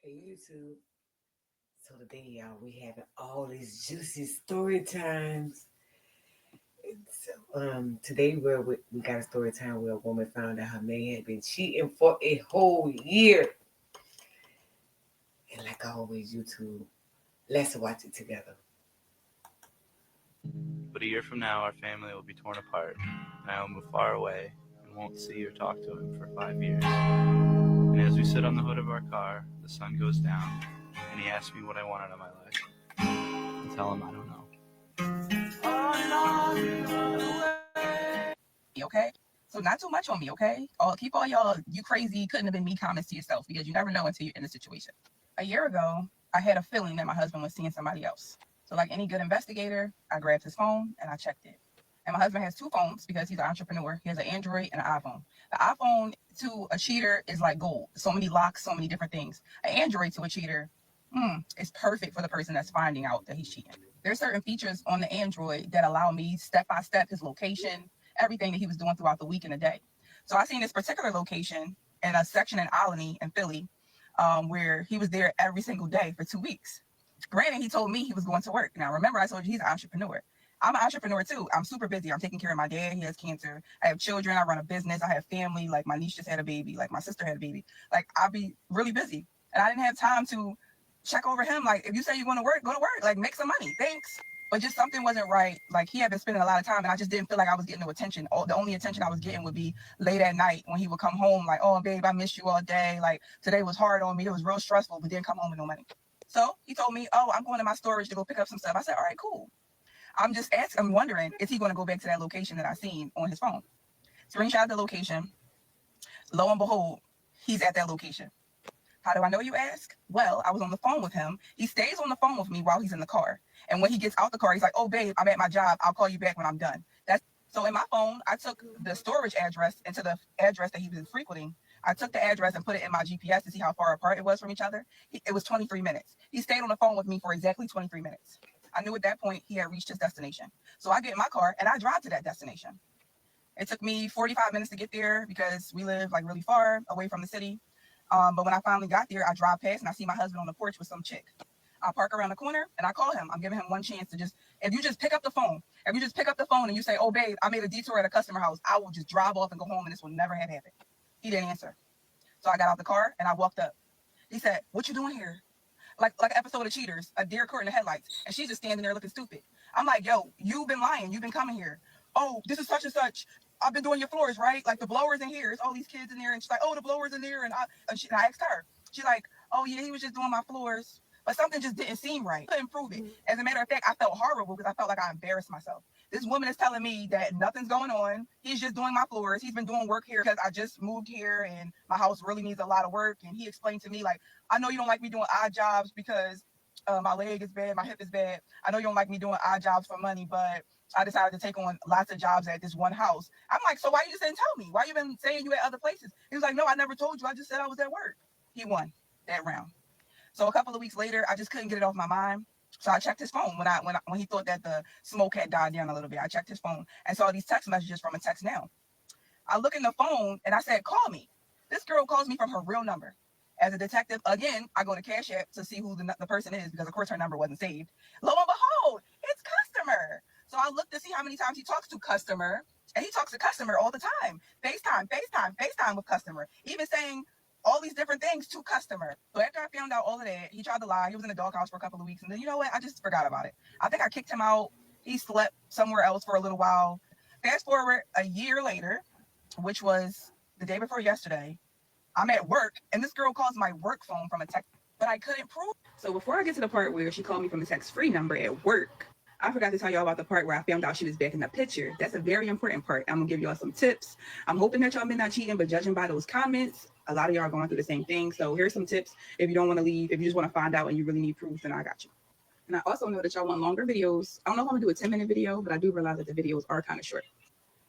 Hey YouTube. So today, y'all, we having all these juicy story times. Today we got a story time where a woman found out her man had been cheating for a whole year. And like always, YouTube, let's watch it together. But a year from now, our family will be torn apart, and I will move far away and won't see or talk to him for 5 years. And as we sit on the hood of our car, the sun goes down, and he asks me what I want out of my life. I tell him I don't know. Okay? So not too much on me, okay? Keep all y'all, you crazy, couldn't have been me comments to yourself because you never know until you're in a situation. A year ago, I had a feeling that my husband was seeing somebody else. So like any good investigator, I grabbed his phone and I checked it. And my husband has two phones because he's an entrepreneur. He has an Android and an iPhone. The iPhone to a cheater is like gold. So many locks, so many different things. An Android to a cheater is perfect for the person that's finding out that he's cheating. There's certain features on the Android that allow me step by step his location, everything that he was doing throughout the week and the day. So I seen this particular location in a section in Alany in Philly, where he was there every single day for 2 weeks. Granted, he told me he was going to work. Now, remember, I told you he's an entrepreneur. I'm an entrepreneur too. I'm super busy. I'm taking care of my dad. He has cancer. I have children. I run a business. I have family. Like my niece just had a baby. Like my sister had a baby. Like I'll be really busy. And I didn't have time to check over him. Like if you say you want to work, go to work. Like make some money. Thanks. But just something wasn't right. Like he had been spending a lot of time and I just didn't feel like I was getting no attention. The only attention I was getting would be late at night when he would come home like, oh, babe, I missed you all day. Like today was hard on me. It was real stressful, but didn't come home with no money. So he told me, oh, I'm going to my storage to go pick up some stuff. I said, all right, cool. I'm wondering, is he going to go back to that location that I seen on his phone? Screenshot the location. Lo and behold, he's at that location. How do I know, you ask? Well, I was on the phone with him. He stays on the phone with me while he's in the car. And when he gets out the car, he's like, oh, babe, I'm at my job. I'll call you back when I'm done. So in my phone, I took the storage address into the address that he was frequenting. I took the address and put it in my GPS to see how far apart it was from each other. It was 23 minutes. He stayed on the phone with me for exactly 23 minutes. I knew at that point he had reached his destination. So I get in my car and I drive to that destination. It took me 45 minutes to get there because we live like really far away from the city. But when I finally got there, I drive past and I see my husband on the porch with some chick. I park around the corner and I call him. I'm giving him one chance to if you just pick up the phone and you say, oh, babe, I made a detour at a customer house, I will just drive off and go home and this will never have happened. He didn't answer. So I got out the car and I walked up. He said, what you doing here? Like an episode of Cheaters, a deer caught in the headlights. And she's just standing there looking stupid. I'm like, yo, you've been lying. You've been coming here. Oh, this is such and such. I've been doing your floors, right? Like the blower's in here. It's all these kids in there. And she's like, oh, the blower's in there. And I asked her. She's like, oh, yeah, he was just doing my floors. But something just didn't seem right. I couldn't prove it. As a matter of fact, I felt horrible because I felt like I embarrassed myself. This woman is telling me that nothing's going on. He's just doing my floors. He's been doing work here because I just moved here and my house really needs a lot of work. And he explained to me, like, I know you don't like me doing odd jobs because my leg is bad, my hip is bad. I know you don't like me doing odd jobs for money, but I decided to take on lots of jobs at this one house. I'm like, so why you just didn't tell me? Why you been saying you at other places? He was like, no, I never told you. I just said I was at work. He won that round. So a couple of weeks later, I just couldn't get it off my mind. So I checked his phone when he thought that the smoke had died down a little bit. I checked his phone and saw these text messages from a text now. I look in the phone and I said, call me. This girl calls me from her real number. As a detective, again, I go to Cash App to see who the person is because, of course, her number wasn't saved. Lo and behold, it's customer. So I look to see how many times he talks to customer, and he talks to customer all the time. FaceTime with customer, even saying all these different things to customer. So after I found out all of that, he tried to lie. He was in the doghouse for a couple of weeks, and then you know what? I just forgot about it. I think I kicked him out. He slept somewhere else for a little while. Fast forward a year later, which was the day before yesterday. I'm at work, and this girl calls my work phone from a text, but I couldn't prove. So before I get to the part where she called me from a text-free number at work, I forgot to tell y'all about the part where I found out she was back in the picture. That's a very important part. I'm gonna give y'all some tips. I'm hoping that y'all been not cheating, but judging by those comments, a lot of y'all are going through the same thing. So here's some tips if you don't want to leave, if you just want to find out and you really need proof, then I got you. And I also know that y'all want longer videos. I don't know if I'm gonna do a 10-minute video, but I do realize that the videos are kind of short.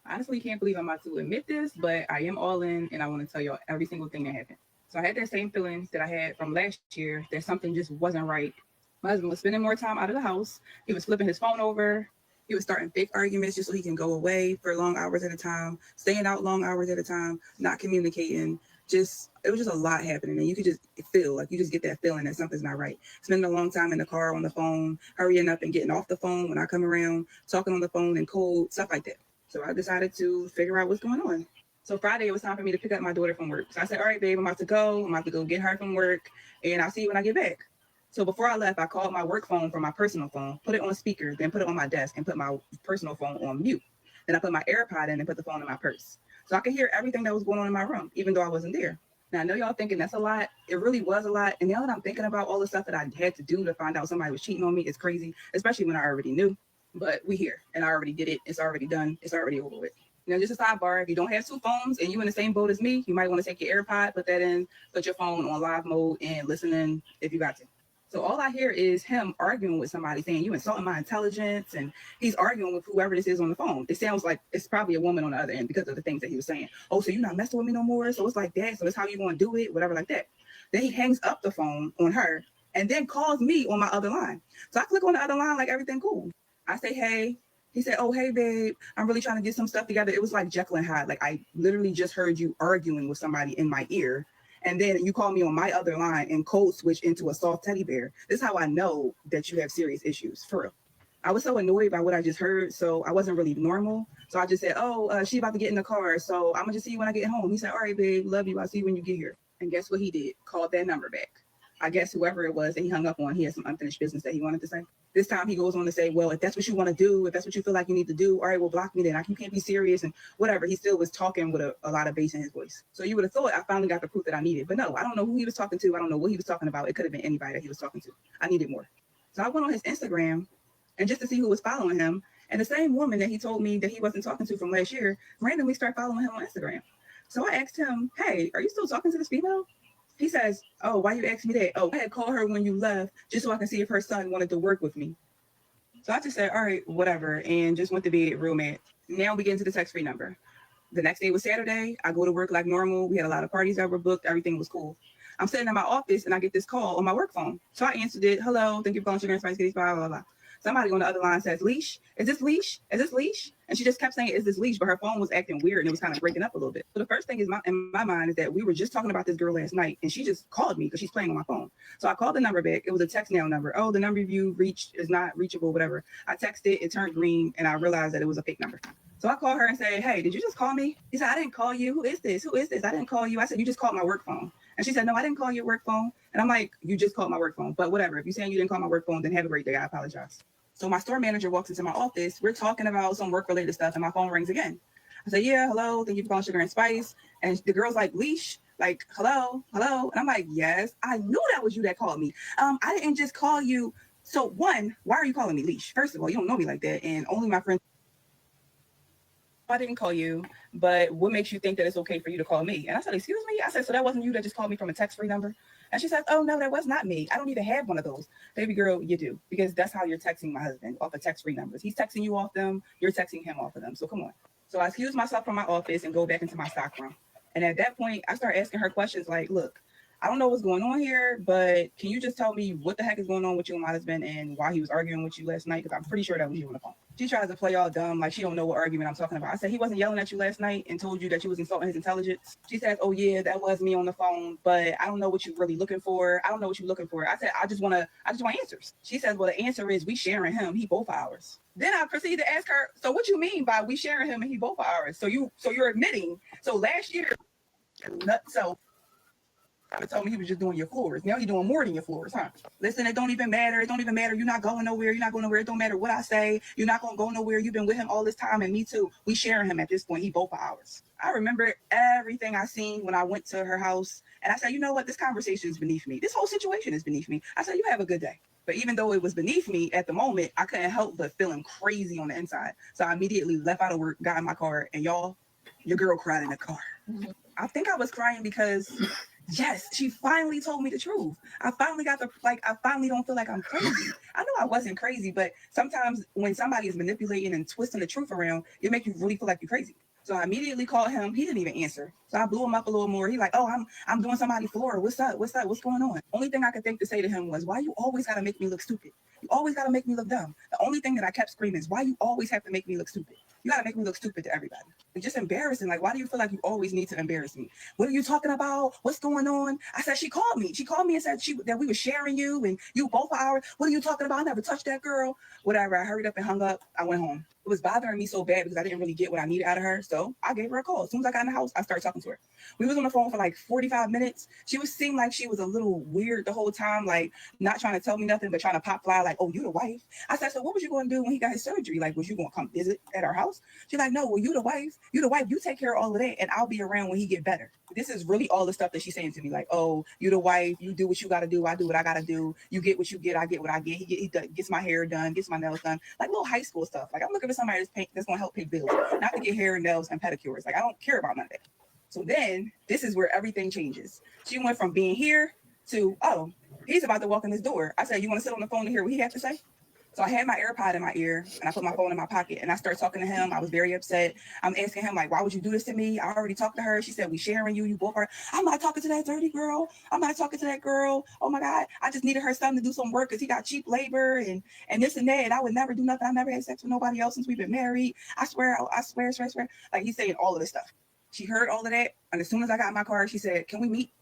I honestly can't believe I'm about to admit this, but I am all in and I want to tell y'all every single thing that happened. So I had that same feelings that I had from last year that something just wasn't right. My husband was spending more time out of the house. He was flipping his phone over. He was starting fake arguments just so he can go away for long hours at a time, staying out long hours at a time, not communicating. it was just a lot happening, and you could just feel like you just get that feeling that something's not right. Spending a long time in the car on the phone, hurrying up and getting off the phone when I come around, talking on the phone in code, stuff like that. So I decided to figure out what's going on. So Friday, it was time for me to pick up my daughter from work. So I said, all right, babe, I'm about to go. I'm about to go get her from work, and I'll see you when I get back. So before I left, I called my work phone from my personal phone, put it on speaker, then put it on my desk, and put my personal phone on mute. Then I put my AirPod in and put the phone in my purse. So I could hear everything that was going on in my room, even though I wasn't there. Now, I know y'all thinking that's a lot. It really was a lot. And now that I'm thinking about all the stuff that I had to do to find out somebody was cheating on me, it's crazy, especially when I already knew. But we here, and I already did it. It's already done. It's already over with. Now, just a sidebar, if you don't have two phones and you in the same boat as me, you might want to take your AirPod, put that in, put your phone on live mode, and listen in if you got to. So all I hear is him arguing with somebody, saying, you insulting my intelligence, and he's arguing with whoever this is on the phone. It sounds like it's probably a woman on the other end because of the things that he was saying. Oh, so you're not messing with me no more? So it's like that? So that's how you going to do it? Whatever like that. Then he hangs up the phone on her and then calls me on my other line. So I click on the other line like everything cool. I say, hey. He said, oh, hey, babe, I'm really trying to get some stuff together. It was like Jekyll and Hyde. Like, I literally just heard you arguing with somebody in my ear. And then you call me on my other line and code switch into a soft teddy bear. This is how I know that you have serious issues, for real. I was so annoyed by what I just heard, so I wasn't really normal. So I just said, oh, she about to get in the car, so I'm going to just see you when I get home. He said, all right, babe, love you. I'll see you when you get here. And guess what he did? Called that number back. I guess whoever it was that he hung up on, he had some unfinished business that he wanted to say. This time he goes on to say, well, if that's what you want to do, if that's what you feel like you need to do, all right, well, block me then. You can't be serious and whatever. He still was talking with a lot of bass in his voice. So you would have thought I finally got the proof that I needed. But no, I don't know who he was talking to. I don't know what he was talking about. It could have been anybody that he was talking to. I needed more. So I went on his Instagram and just to see who was following him. And the same woman that he told me that he wasn't talking to from last year randomly started following him on Instagram. So I asked him, hey, are you still talking to this female? He says, oh, why you asked me that? Oh, I had called her when you left just so I can see if her son wanted to work with me. So I just said, all right, whatever, and just went to bed real mad. Now we get into the text-free number. The next day was Saturday. I go to work like normal. We had a lot of parties that were booked. Everything was cool. I'm sitting in my office, and I get this call on my work phone. So I answered it. Hello, thank you for calling Sugar and Spice Kitties, blah, blah, blah. Somebody on the other line says, Leash? Is this Leash? Is this Leash? And she just kept saying, is this Leash? But her phone was acting weird, and it was kind of breaking up a little bit. So the first thing is in my mind is that we were just talking about this girl last night, and she just called me because she's playing on my phone. So I called the number back. It was a text now number. Oh, the number you reached is not reachable, whatever. I texted, it turned green, and I realized that it was a fake number. So I called her and said, hey, did you just call me? He said, I didn't call you. Who is this? Who is this? I didn't call you. I said, you just called my work phone. And she said, no, I didn't call your work phone. And I'm like, you just called my work phone. But whatever. If you're saying you didn't call my work phone, then have a great day. I apologize. So my store manager walks into my office. We're talking about some work-related stuff, and my phone rings again. I said, yeah, hello. Thank you for calling Sugar and Spice. And the girl's like, Leash, like, hello. And I'm like, yes, I knew that was you that called me. I didn't just call you. So one, why are you calling me Leash? First of all, you don't know me like that. And only my friends. I didn't call you, but what makes you think that it's okay for you to call me? And I said, excuse me? I said, so that wasn't you that just called me from a text-free number? And she said, oh, no, that was not me. I don't even have one of those. Baby girl, you do, because that's how you're texting my husband, off of text-free numbers. He's texting you off them. You're texting him off of them. So come on. So I excuse myself from my office and go back into my stock room. And at that point, I start asking her questions like, look, I don't know what's going on here, but can you just tell me what the heck is going on with you and my husband and why he was arguing with you last night? Because I'm pretty sure that was you on the phone. She tries to play all dumb, like she don't know what argument I'm talking about. I said, he wasn't yelling at you last night and told you that you was insulting his intelligence. She says, oh yeah, that was me on the phone, but I don't know what you're really looking for. I don't know what you're looking for. I said, I just want answers. She says, well, the answer is we sharing him. He both ours. Then I proceed to ask her, so what you mean by we sharing him and he both ours? So you're admitting, so last year, so told me he was just doing your floors. Now you're doing more than your floors, huh? Listen, it don't even matter. It don't even matter. You're not going nowhere. You're not going nowhere. It don't matter what I say. You're not going to go nowhere. You've been with him all this time, and me too. We sharing him at this point. He both of ours. I remember everything I seen when I went to her house, and I said, you know what? This conversation is beneath me. This whole situation is beneath me. I said, you have a good day. But even though it was beneath me at the moment, I couldn't help but feeling crazy on the inside. So I immediately left out of work, got in my car, and y'all, your girl cried in the car. I think I was crying because yes, she finally told me the truth. I finally I finally don't feel like I'm crazy. I know I wasn't crazy, but sometimes when somebody is manipulating and twisting the truth around, it makes you really feel like you're crazy. So I immediately called him. He didn't even answer. So I blew him up a little more. He like, oh, I'm doing somebody's floor. What's up? What's going on? Only thing I could think to say to him was, why you always gotta make me look stupid? You always got to make me look dumb. The only thing that I kept screaming is, why you always have to make me look stupid? You got to make me look stupid to everybody. It's just embarrassing. Like, why do you feel like you always need to embarrass me? What are you talking about? What's going on? I said, she called me. She called me and said that we were sharing you and you both for hours. What are you talking about? I never touched that girl. Whatever. I hurried up and hung up. I went home. It was bothering me so bad because I didn't really get what I needed out of her. So I gave her a call. As soon as I got in the house, I started talking to her. We was on the phone for like 45 minutes. She seemed like she was a little weird the whole time, like not trying to tell me nothing, but trying to pop fly, like, oh, you the wife. I said, so what was you going to do when he got his surgery? Like, was you going to come visit at our house? She's like, no, well, you the wife. You the wife. You take care of all of that, and I'll be around when he get better. This is really all the stuff that she's saying to me, like, oh, you the wife. You do what you got to do. I do what I got to do. You get what you get. I get what I get. He gets my hair done, gets my nails done, like little high school stuff. Like, I'm looking for somebody that's going to help pay bills, not to get hair, nails, and pedicures. Like, I don't care about none of that. So then this is where everything changes. She went from being here to, oh, he's about to walk in this door. I said, you want to sit on the phone to hear what he had to say? So I had my AirPod in my ear and I put my phone in my pocket and I started talking to him. I was very upset. I'm asking him, like, why would you do this to me? I already talked to her. She said, we sharing you. You both are. I'm not talking to that dirty girl. I'm not talking to that girl. Oh my God. I just needed her son to do some work because he got cheap labor and this and that. And I would never do nothing. I never had sex with nobody else since we've been married. I swear. Like, he's saying all of this stuff. She heard all of that. And as soon as I got in my car, she said, can we meet?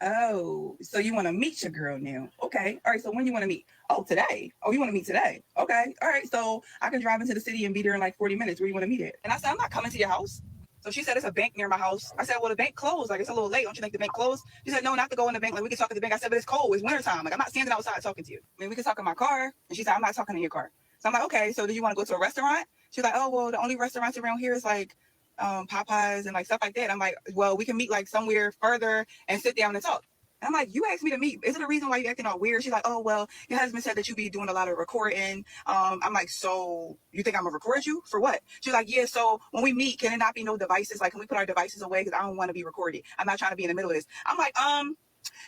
Oh, so you want to meet your girl now? Okay. All right. So when you want to meet? Oh, today. Oh, you want to meet today? Okay. All right. So I can drive into the city and be there in like 40 minutes. Where you want to meet at? And I said, I'm not coming to your house. So she said, it's a bank near my house. I said, well, the bank closed. Like, it's a little late. Don't you think the bank closed? She said, no, not to go in the bank. Like, we can talk at the bank. I said, but it's cold. It's wintertime. Like, I'm not standing outside talking to you. I mean, we can talk in my car. And she said, I'm not talking in your car. So I'm like, okay. So do you want to go to a restaurant? She's like, oh, well, the only restaurants around here is like Popeyes and like stuff like that. I'm like, well, we can meet like somewhere further and sit down and talk. And I'm like, you asked me to meet. Is it a reason why you acting all weird? She's like, oh, well, your husband said that you be doing a lot of recording. I'm like, so you think I'm going to record you? For what? She's like, yeah, so when we meet, can it not be no devices? Like, can we put our devices away? Because I don't want to be recorded. I'm not trying to be in the middle of this. I'm like,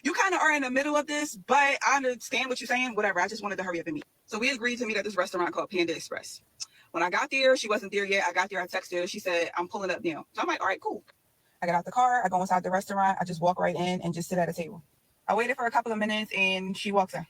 you kind of are in the middle of this, but I understand what you're saying. Whatever. I just wanted to hurry up and meet. So we agreed to meet at this restaurant called Panda Express. When I got there, she wasn't there yet. I got there, I texted her. She said, I'm pulling up now. So I'm like, all right, cool. I get out the car. I go inside the restaurant. I just walk right in and just sit at a table. I waited for a couple of minutes and she walks in.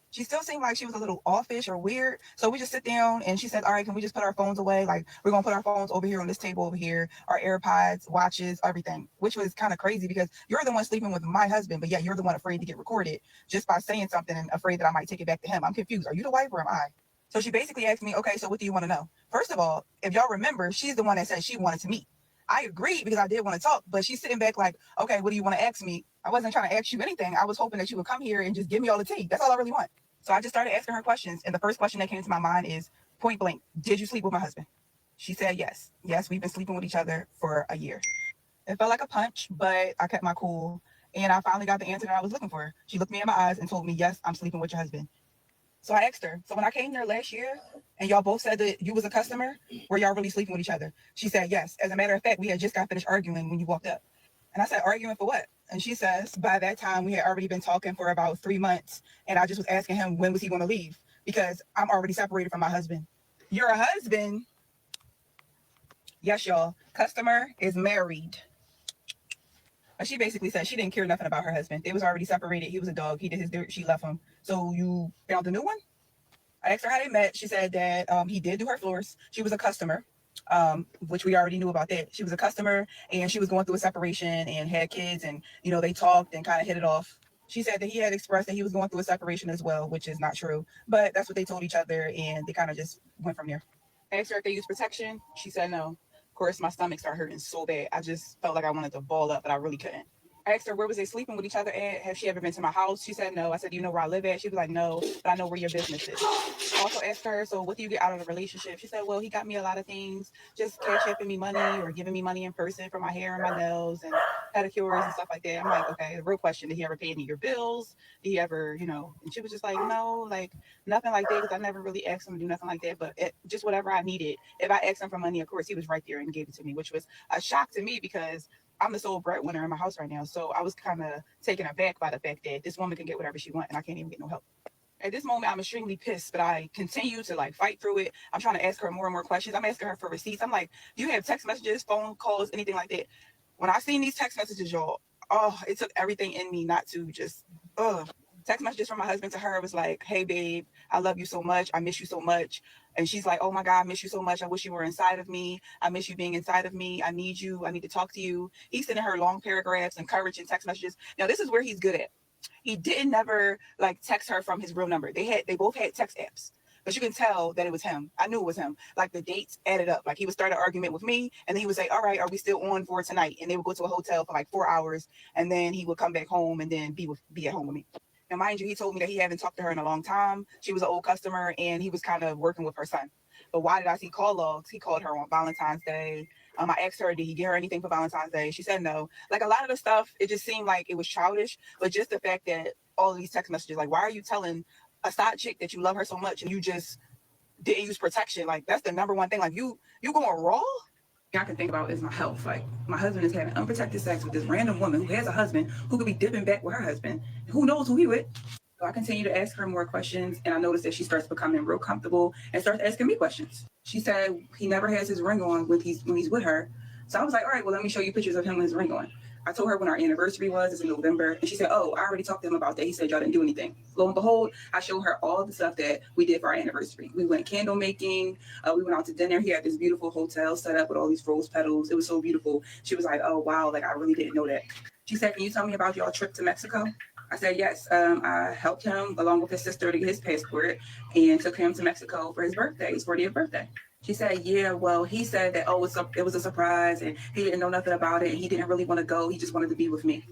She still seemed like she was a little offish or weird. So we just sit down and she said, all right, can we just put our phones away? Like, we're going to put our phones over here on this table over here, our AirPods, watches, everything, which was kind of crazy because you're the one sleeping with my husband, but yeah, you're the one afraid to get recorded just by saying something and afraid that I might take it back to him. I'm confused. Are you the wife or am I? So she basically asked me, okay, so what do you want to know? First of all, if y'all remember, she's the one that said she wanted to meet. I agreed because I did want to talk, but she's sitting back like, okay, what do you want to ask me? I wasn't trying to ask you anything. I was hoping that you would come here and just give me all the tea. That's all I really want. So I just started asking her questions. And the first question that came to my mind is point blank, did you sleep with my husband? She said, yes. Yes, we've been sleeping with each other for a year. It felt like a punch, but I kept my cool. And I finally got the answer that I was looking for. She looked me in my eyes and told me, yes, I'm sleeping with your husband. So I asked her, so when I came there last year and y'all both said that you was a customer, were y'all really sleeping with each other? She said, yes. As a matter of fact, we had just got finished arguing when you walked up. And I said, arguing for what? And she says, by that time, we had already been talking for about 3 months. And I just was asking him, when was he going to leave? Because I'm already separated from my husband. Your husband? Yes, y'all. Customer is married. But she basically said she didn't care nothing about her husband. They was already separated. He was a dog. He did his dirt. She left him. So you found a new one? I asked her how they met. She said that he did do her floors. She was a customer, which we already knew about that. She was a customer and she was going through a separation and had kids and, you know, they talked and kind of hit it off. She said that he had expressed that he was going through a separation as well, which is not true. But that's what they told each other and they kind of just went from there. I asked her if they used protection. She said no. Of course, my stomach started hurting so bad. I just felt like I wanted to ball up, but I really couldn't. I asked her, where was they sleeping with each other at? Have she ever been to my house? She said no. I said, do you know where I live at? She was like, no, but I know where your business is. I also asked her, so what do you get out of the relationship? She said, well, he got me a lot of things, just cash apping me money or giving me money in person for my hair and my nails and pedicures and stuff like that. I'm like, okay, the real question, did he ever pay any of your bills? Did he ever, you know? And she was just like, no, like nothing like that, because I never really asked him to do nothing like that, but just whatever I needed. If I asked him for money, of course, he was right there and gave it to me, which was a shock to me because I'm the sole breadwinner in my house right now. So I was kind of taken aback by the fact that this woman can get whatever she wants and I can't even get no help. At this moment, I'm extremely pissed, but I continue to like fight through it. I'm trying to ask her more and more questions. I'm asking her for receipts. I'm like, do you have text messages, phone calls, anything like that? When I seen these text messages, y'all, oh, it took everything in me not to just, Text messages from my husband to her was like, hey, babe, I love you so much. I miss you so much. And she's like, oh my God, I miss you so much. I wish you were inside of me. I miss you being inside of me. I need you. I need to talk to you. He's sending her long paragraphs, encouraging text messages. Now, this is where he's good at. He didn't never like text her from his real number. They both had text apps. But you can tell that it was him. I knew it was him. Like the dates added up. Like he would start an argument with me and then he would say, all right, are we still on for tonight? And they would go to a hotel for like 4 hours and then he would come back home and then be at home with me. Now, mind you, he told me that he hadn't talked to her in a long time. She was an old customer and he was kind of working with her son. But why did I see call logs? He called her on Valentine's Day. I asked her, did he get her anything for Valentine's Day? She said no. Like a lot of the stuff, it just seemed like it was childish. But just the fact that all of these text messages, like, why are you telling a side chick that you love her so much and you just didn't use protection? Like, that's the number one thing. Like, you going raw? I can think about is my health. Like, my husband is having unprotected sex with this random woman who has a husband who could be dipping back with her husband. Who knows who he with? So I continue to ask her more questions, and I notice that she starts becoming real comfortable and starts asking me questions. She said he never has his ring on when he's with her. So I was like, all right, well, let me show you pictures of him with his ring on. I told her when our anniversary was, it's in November, and she said, oh, I already talked to him about that. He said y'all didn't do anything. Lo and behold, I showed her all of the stuff that we did for our anniversary. We went candle making. We went out to dinner. He had this beautiful hotel set up with all these rose petals. It was so beautiful. She was like, oh, wow, like I really didn't know that. She said, can you tell me about y'all trip to Mexico? I said, yes. I helped him along with his sister to get his passport and took him to Mexico for his birthday, his 40th birthday. She said, yeah, well, he said that, oh, it was a surprise and he didn't know nothing about it and he didn't really want to go. He just wanted to be with me.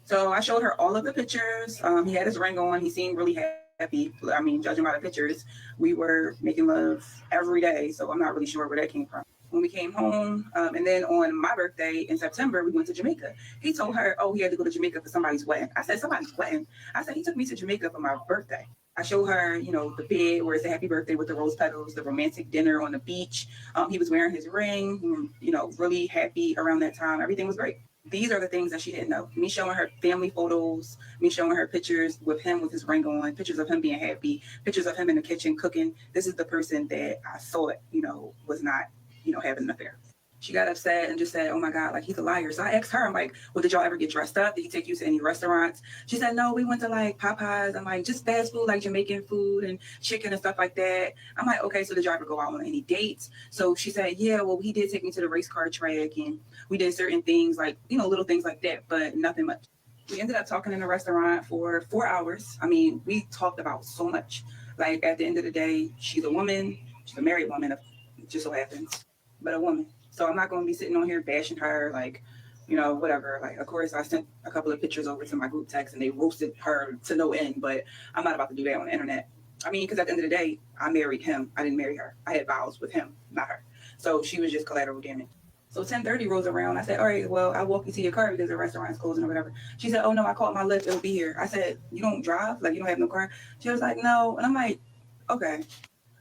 So I showed her all of the pictures. He had his ring on. He seemed really happy. I mean, judging by the pictures, we were making love every day. So I'm not really sure where that came from. When we came home, and then on my birthday in September, we went to Jamaica. He told her, oh, he had to go to Jamaica for somebody's wedding. I said, somebody's wedding? I said, he took me to Jamaica for my birthday. I showed her, you know, the bed where it's a happy birthday with the rose petals, the romantic dinner on the beach. He was wearing his ring, you know, really happy around that time. Everything was great. These are the things that she didn't know. Me showing her family photos, me showing her pictures with him with his ring on, pictures of him being happy, pictures of him in the kitchen cooking. This is the person that I thought, you know, was not, you know, having an affair. She got upset and just said, oh my God, like he's a liar. So I asked her, I'm like, well, did y'all ever get dressed up? Did he take you to any restaurants? She said, no, we went to like Popeyes and like just fast food, like Jamaican food and chicken and stuff like that. I'm like, okay, so did y'all ever go out on any dates? So she said, yeah, well, he did take me to the race car track and we did certain things like, you know, little things like that, but nothing much. We ended up talking in the restaurant for 4 hours. I mean, we talked about so much. Like at the end of the day, she's a woman, she's a married woman, it just so happens, but a woman. So I'm not going to be sitting on here bashing her, like, you know, whatever. Like, of course, I sent a couple of pictures over to my group text and they roasted her to no end, but I'm not about to do that on the internet. I mean, because at the end of the day, I married him. I didn't marry her. I had vows with him, not her. So she was just collateral damage. So 10:30 rolls around. I said, all right, well, I'll walk you to your car because the restaurant's closing or whatever. She said, oh, no, I caught my lift. It'll be here. I said, you don't drive? Like, you don't have no car? She was like, no. And I'm like, okay,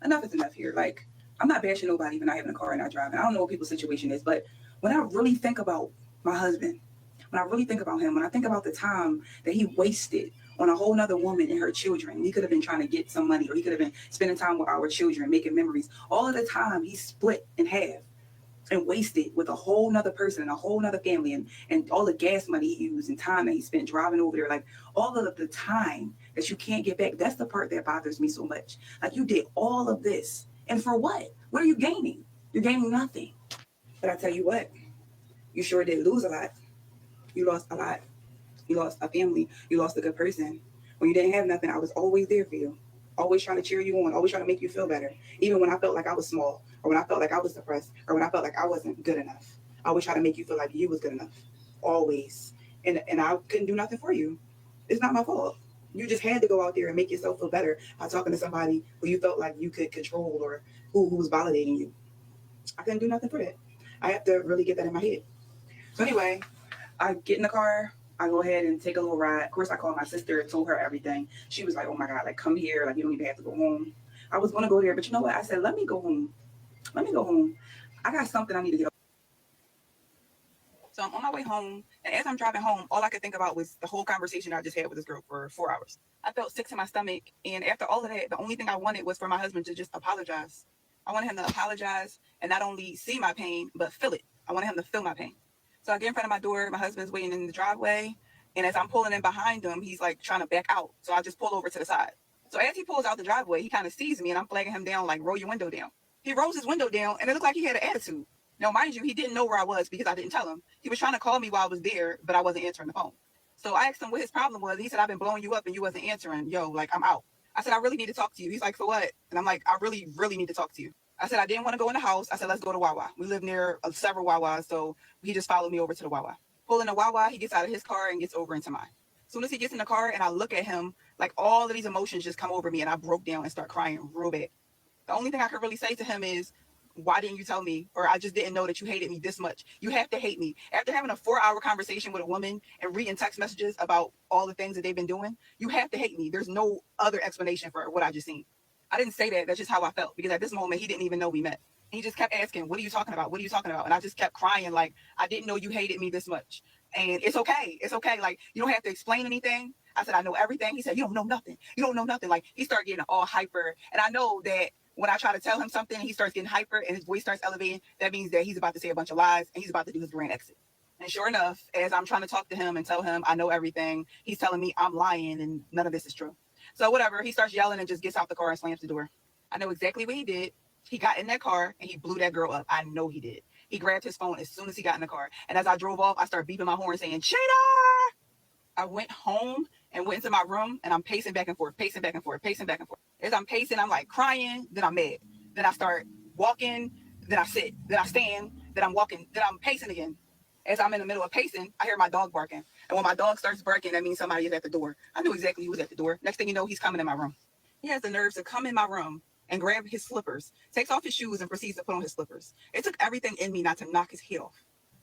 enough is enough here. Like, I'm not bashing nobody when I have in a car and not driving. I don't know what people's situation is, but when I really think about my husband, when I really think about him, when I think about the time that he wasted on a whole nother woman and her children, he could have been trying to get some money or he could have been spending time with our children, making memories. All of the time he split in half and wasted with a whole nother person and a whole nother family and all the gas money he used and time that he spent driving over there. Like all of the time that you can't get back. That's the part that bothers me so much. Like you did all of this. And for what? What are you gaining? You're gaining nothing. But I tell you what, you sure did lose a lot. You lost a lot. You lost a family. You lost a good person. When you didn't have nothing, I was always there for you. Always trying to cheer you on. Always trying to make you feel better. Even when I felt like I was small or when I felt like I was depressed or when I felt like I wasn't good enough. I always try to make you feel like you was good enough. Always. And I couldn't do nothing for you. It's not my fault. You just had to go out there and make yourself feel better by talking to somebody who you felt like you could control or who was validating you. I couldn't do nothing for that. I have to really get that in my head. So anyway, I get in the car. I go ahead and take a little ride. Of course, I called my sister and told her everything. She was like, oh my God, like come here. Like you don't even have to go home. I was going to go there, but you know what? I said, let me go home. Let me go home. I got something I need to get. So I'm on my way home, and as I'm driving home, all I could think about was the whole conversation I just had with this girl for 4 hours. I felt sick to my stomach, and after all of that, the only thing I wanted was for my husband to just apologize. I wanted him to apologize and not only see my pain, but feel it. I wanted him to feel my pain. So I get in front of my door. My husband's waiting in the driveway, And as I'm pulling in behind him, he's like trying to back out. So I just pull over to the side. So as he pulls out the driveway, he kind of sees me and I'm flagging him down, like, roll your window down. He rolls his window down and it looked like he had an attitude. Now, mind you, he didn't know where I was because I didn't tell him. He was trying to call me while I was there, but I wasn't answering the phone. So I asked him what his problem was. He said, I've been blowing you up and you wasn't answering. Yo, like, I'm out. I said, I really need to talk to you. He's like, for what? And I'm like, I really, really need to talk to you. I said, I didn't want to go in the house. I said, let's go to Wawa. We live near several Wawas, so he just followed me over to the Wawa. Pulling the Wawa, he gets out of his car and gets over into mine. As soon as he gets in the car and I look at him, like all of these emotions just come over me and I broke down and start crying real bad. The only thing I could really say to him is, why didn't you tell me? Or I just didn't know that you hated me this much. You have to hate me. After having a 4-hour conversation with a woman and reading text messages about all the things that they've been doing, you have to hate me. There's no other explanation for what I just seen. I didn't say that. That's just how I felt. Because at this moment, he didn't even know we met. He just kept asking, what are you talking about? What are you talking about? And I just kept crying like, I didn't know you hated me this much. And it's okay. It's okay. Like, you don't have to explain anything. I said, I know everything. He said, you don't know nothing. You don't know nothing. Like, he started getting all hyper. And I know that when I try to tell him something, he starts getting hyper and his voice starts elevating. That means that he's about to say a bunch of lies and he's about to do his grand exit. And sure enough, as I'm trying to talk to him and tell him I know everything, he's telling me I'm lying and none of this is true. So whatever, he starts yelling and just gets out the car and slams the door. I know exactly what he did. He got in that car and he blew that girl up. I know he did. He grabbed his phone as soon as he got in the car. And as I drove off, I started beeping my horn saying, Cheater! I went home and went into my room and I'm pacing back and forth, pacing back and forth, pacing back and forth. As I'm pacing, I'm like crying, then I'm mad. Then I start walking, then I sit, then I stand, then I'm walking, then I'm pacing again. As I'm in the middle of pacing, I hear my dog barking. And when my dog starts barking, that means somebody is at the door. I knew exactly who was at the door. Next thing you know, he's coming in my room. He has the nerves to come in my room and grab his slippers, takes off his shoes and proceeds to put on his slippers. It took everything in me not to knock his head off.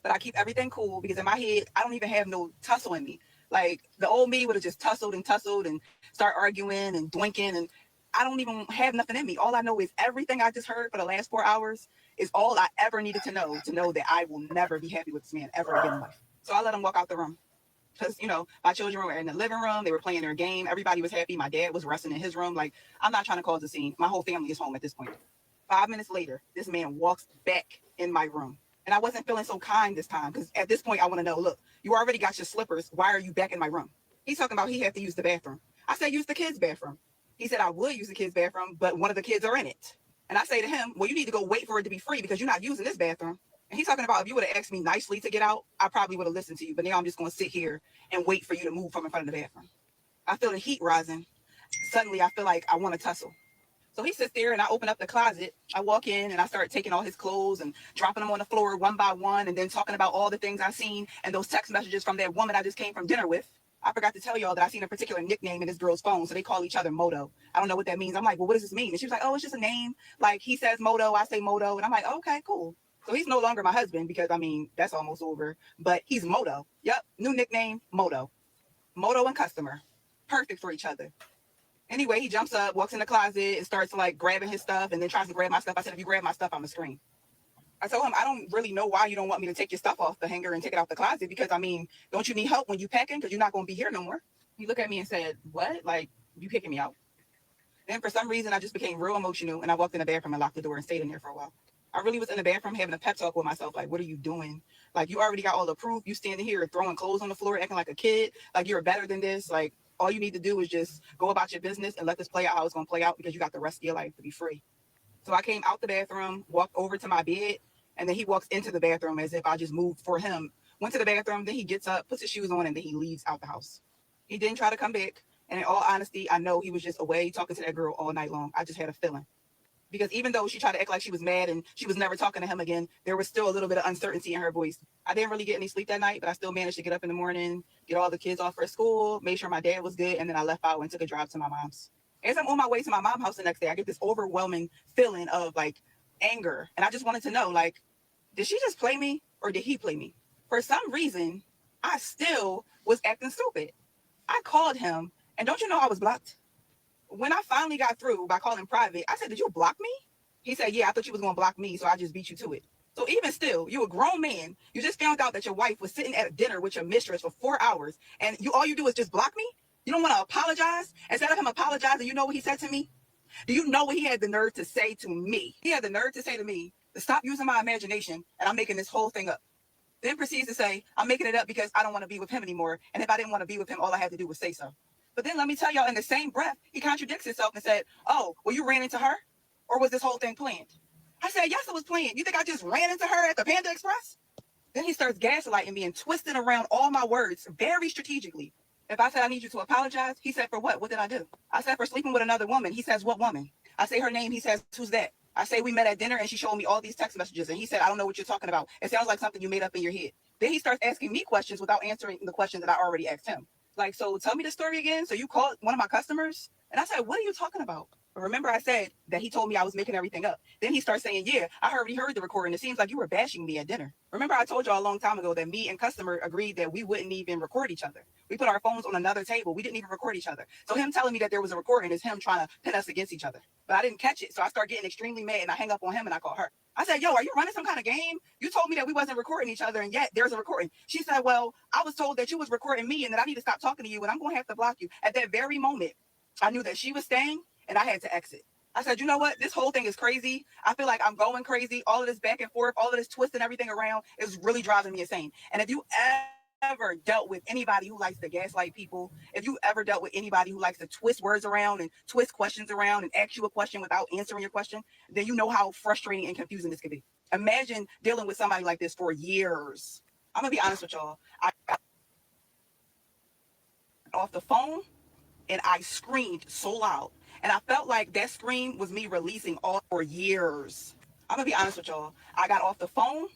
But I keep everything cool because in my head, I don't even have no tussle in me. Like the old me would have just tussled and start arguing and doinking. And I don't even have nothing in me. All I know is everything I just heard for the last 4 hours is all I ever needed to know that I will never be happy with this man ever again in life. So I let him walk out the room. Because, my children were in the living room. They were playing their game. Everybody was happy. My dad was resting in his room. Like, I'm not trying to cause a scene. My whole family is home at this point. 5 minutes later, this man walks back in my room. And I wasn't feeling so kind this time. Because at this point, I want to know, look, you already got your slippers. Why are you back in my room? He's talking about he had to use the bathroom. I said, use the kids' bathroom. He said, I would use the kids' bathroom, but one of the kids are in it. And I say to him, well, you need to go wait for it to be free because you're not using this bathroom. And he's talking about if you would have asked me nicely to get out, I probably would have listened to you. But now I'm just going to sit here and wait for you to move from in front of the bathroom. I feel the heat rising. Suddenly, I feel like I want to tussle. So he sits there and I open up the closet. I walk in and I start taking all his clothes and dropping them on the floor one by one and then talking about all the things I've seen and those text messages from that woman I just came from dinner with. I forgot to tell y'all that I seen a particular nickname in this girl's phone. So they call each other Moto. I don't know what that means. I'm like, well, what does this mean? And she was like, oh, it's just a name. Like he says Moto, I say Moto. And I'm like, okay, cool. So he's no longer my husband because, that's almost over. But he's Moto. Yep. New nickname, Moto. Moto and customer. Perfect for each other. Anyway, he jumps up, walks in the closet, and starts like grabbing his stuff and then tries to grab my stuff. I said, if you grab my stuff, I'm going to scream. I told him, I don't really know why you don't want me to take your stuff off the hanger and take it out the closet because, don't you need help when you packing? Because you're not going to be here no more. He looked at me and said, what? Like, you kicking me out? Then for some reason, I just became real emotional and I walked in the bathroom and locked the door and stayed in there for a while. I really was in the bathroom having a pep talk with myself. Like, what are you doing? Like, you already got all the proof. You standing here throwing clothes on the floor, acting like a kid. Like, you're better than this. Like, all you need to do is just go about your business and let this play out how it's going to play out because you got the rest of your life to be free. So I came out the bathroom, walked over to my bed, and then he walks into the bathroom as if I just moved for him. Went to the bathroom, then he gets up, puts his shoes on, and then he leaves out the house. He didn't try to come back. And in all honesty, I know he was just away talking to that girl all night long. I just had a feeling. Because even though she tried to act like she was mad and she was never talking to him again, there was still a little bit of uncertainty in her voice. I didn't really get any sleep that night, but I still managed to get up in the morning, get all the kids off for school, made sure my dad was good, and then I left out and took a drive to my mom's. As I'm on my way to my mom's house the next day, I get this overwhelming feeling of like anger. And I just wanted to know, like, did she just play me or did he play me? For some reason, I still was acting stupid. I called him, and don't you know I was blocked? When I finally got through by calling private, I said, did you block me? He said, yeah, I thought you was going to block me, so I just beat you to it. So even still, you a grown man. You just found out that your wife was sitting at a dinner with your mistress for 4 hours, and all you do is just block me? You don't want to apologize? Instead of him apologizing, you know what he said to me? Do you know what he had the nerve to say to me? He had the nerve to say to me to stop using my imagination, and I'm making this whole thing up. Then proceeds to say, I'm making it up because I don't want to be with him anymore. And if I didn't want to be with him, all I had to do was say so. But then let me tell y'all, in the same breath, he contradicts himself and said, oh, well, you ran into her? Or was this whole thing planned? I said, yes, it was planned. You think I just ran into her at the Panda Express? Then he starts gaslighting me and twisting around all my words very strategically. If I said I need you to apologize, he said, for what? What did I do? I said, for sleeping with another woman. He says, what woman? I say her name. He says, who's that? I say, we met at dinner and she showed me all these text messages. And he said, I don't know what you're talking about. It sounds like something you made up in your head. Then he starts asking me questions without answering the questions that I already asked him. Like, so tell me the story again. So you called one of my customers? And I said, what are you talking about? But remember, I said that he told me I was making everything up. Then he starts saying, yeah, I already heard the recording. It seems like you were bashing me at dinner. Remember, I told y'all a long time ago that me and customer agreed that we wouldn't even record each other. We put our phones on another table. We didn't even record each other. So him telling me that there was a recording is him trying to pin us against each other. But I didn't catch it. So I start getting extremely mad and I hang up on him and I call her. I said, yo, are you running some kind of game? You told me that we wasn't recording each other and yet there's a recording. She said, well, I was told that you was recording me and that I need to stop talking to you and I'm going to have to block you. At that very moment, I knew that she was staying and I had to exit. I said, you know what? This whole thing is crazy. I feel like I'm going crazy. All of this back and forth, all of this twisting everything around is really driving me insane. And if you ever dealt with anybody who likes to gaslight people, if you ever dealt with anybody who likes to twist words around and twist questions around and ask you a question without answering your question, then you know how frustrating and confusing this could be. Imagine dealing with somebody like this for years. I'm going to be honest with y'all. I got off the phone and I screamed so loud. And I felt like that scream was me releasing all for years. I'm gonna be honest with y'all. I got off the phone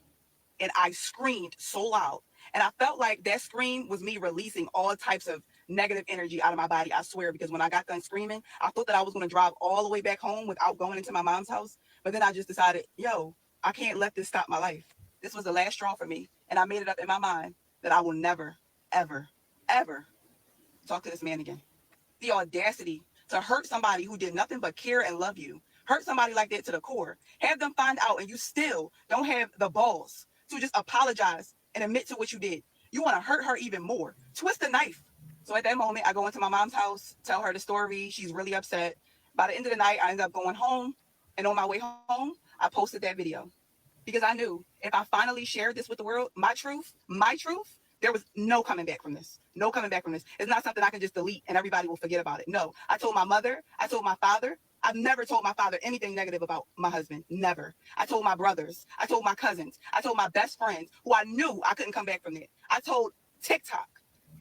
and I screamed so loud. And I felt like that scream was me releasing all types of negative energy out of my body. I swear, because when I got done screaming, I thought that I was gonna drive all the way back home without going into my mom's house. But then I just decided, yo, I can't let this stop my life. This was the last straw for me. And I made it up in my mind that I will never, ever, ever talk to this man again. The audacity to hurt somebody who did nothing but care and love you, hurt somebody like that to the core, have them find out and you still don't have the balls to just apologize and admit to what you did. You want to hurt her even more. Twist the knife. So at that moment, I go into my mom's house, tell her the story. She's really upset. By the end of the night, I end up going home. And on my way home, I posted that video because I knew if I finally shared this with the world, my truth, there was no coming back from this. No coming back from this. It's not something I can just delete and everybody will forget about it. No, I told my mother, I told my father. I've never told my father anything negative about my husband. Never. I told my brothers. I told my cousins. I told my best friends who I knew I couldn't come back from that. I told TikTok.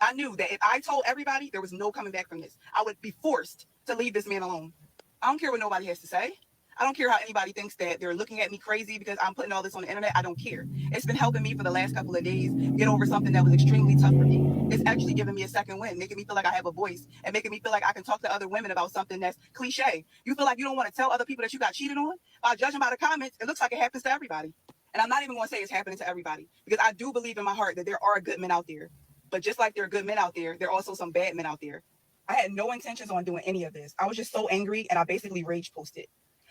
I knew that if I told everybody, there was no coming back from this. I would be forced to leave this man alone. I don't care what nobody has to say. I don't care how anybody thinks that they're looking at me crazy because I'm putting all this on the internet. I don't care. It's been helping me for the last couple of days get over something that was extremely tough for me. It's actually giving me a second win, making me feel like I have a voice and making me feel like I can talk to other women about something that's cliche. You feel like you don't want to tell other people that you got cheated on? Judging by the comments, it looks like it happens to everybody. And I'm not even going to say it's happening to everybody because I do believe in my heart that there are good men out there. But just like there are good men out there are also some bad men out there. I had no intentions on doing any of this. I was just so angry and I basically rage posted.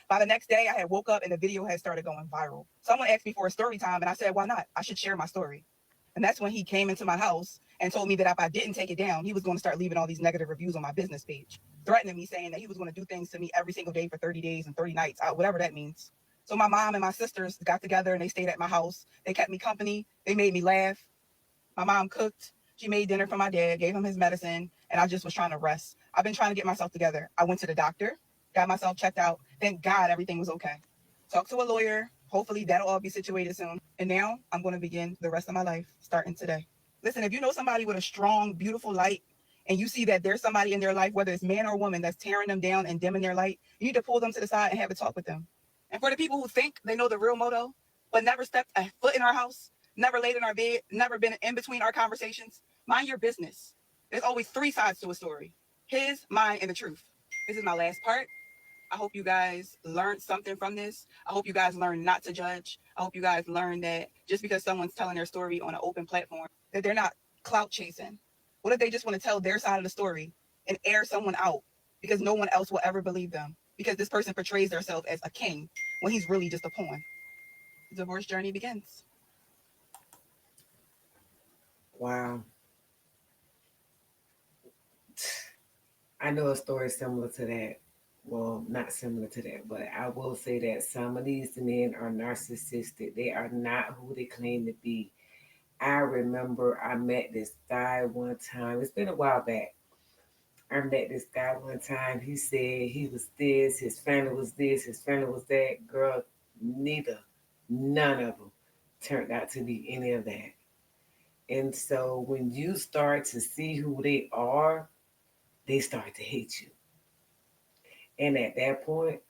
By the next day, I had woke up and the video had started going viral. Someone asked me for a story time and I said, why not? I should share my story. And that's when he came into my house and told me that if I didn't take it down, he was going to start leaving all these negative reviews on my business page, threatening me, saying that he was going to do things to me every single day for 30 days and 30 nights, whatever that means. So my mom and my sisters got together and they stayed at my house. They kept me company. They made me laugh. My mom cooked. She made dinner for my dad, gave him his medicine, and I just was trying to rest. I've been trying to get myself together. I went to the doctor, got myself checked out. Thank God everything was okay. Talked to a lawyer. Hopefully that'll all be situated soon. And now I'm going to begin the rest of my life starting today. Listen, if you know somebody with a strong, beautiful light, and you see that there's somebody in their life, whether it's man or woman, that's tearing them down and dimming their light, you need to pull them to the side and have a talk with them. And for the people who think they know the real motto, but never stepped a foot in our house, never laid in our bed, never been in between our conversations, mind your business. There's always three sides to a story: his, mine, and the truth. This is my last part. I hope you guys learned something from this. I hope you guys learn not to judge. I hope you guys learn that just because someone's telling their story on an open platform, that they're not clout chasing. What if they just want to tell their side of the story and air someone out because no one else will ever believe them? Because this person portrays themselves as a king when he's really just a pawn. The divorce journey begins. Wow. I know a story similar to that. Well, not similar to that, but I will say that some of these men are narcissistic. They are not who they claim to be. I remember I met this guy one time. It's been a while back. I met this guy one time. He said he was this, his family was this, his family was that. Girl, neither, none of them turned out to be any of that. And so when you start to see who they are, they start to hate you. And at that point,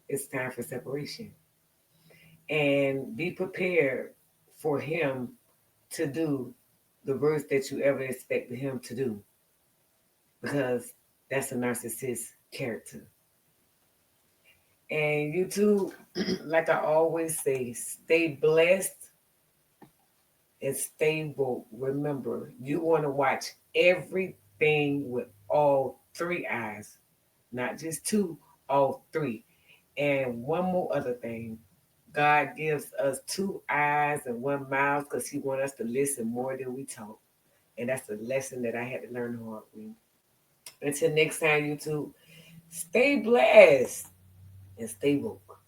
it's time for separation. And be prepared for him to do the worst that you ever expected him to do, because that's a narcissist character. And you too, like I always say, stay blessed and stay woke. Remember, you want to watch everything with all three eyes, not just two, all three. And one more other thing, God gives us two eyes and one mouth because He wants us to listen more than we talk. And that's a lesson that I had to learn the hard way. Until next time, you two, stay blessed and stay woke.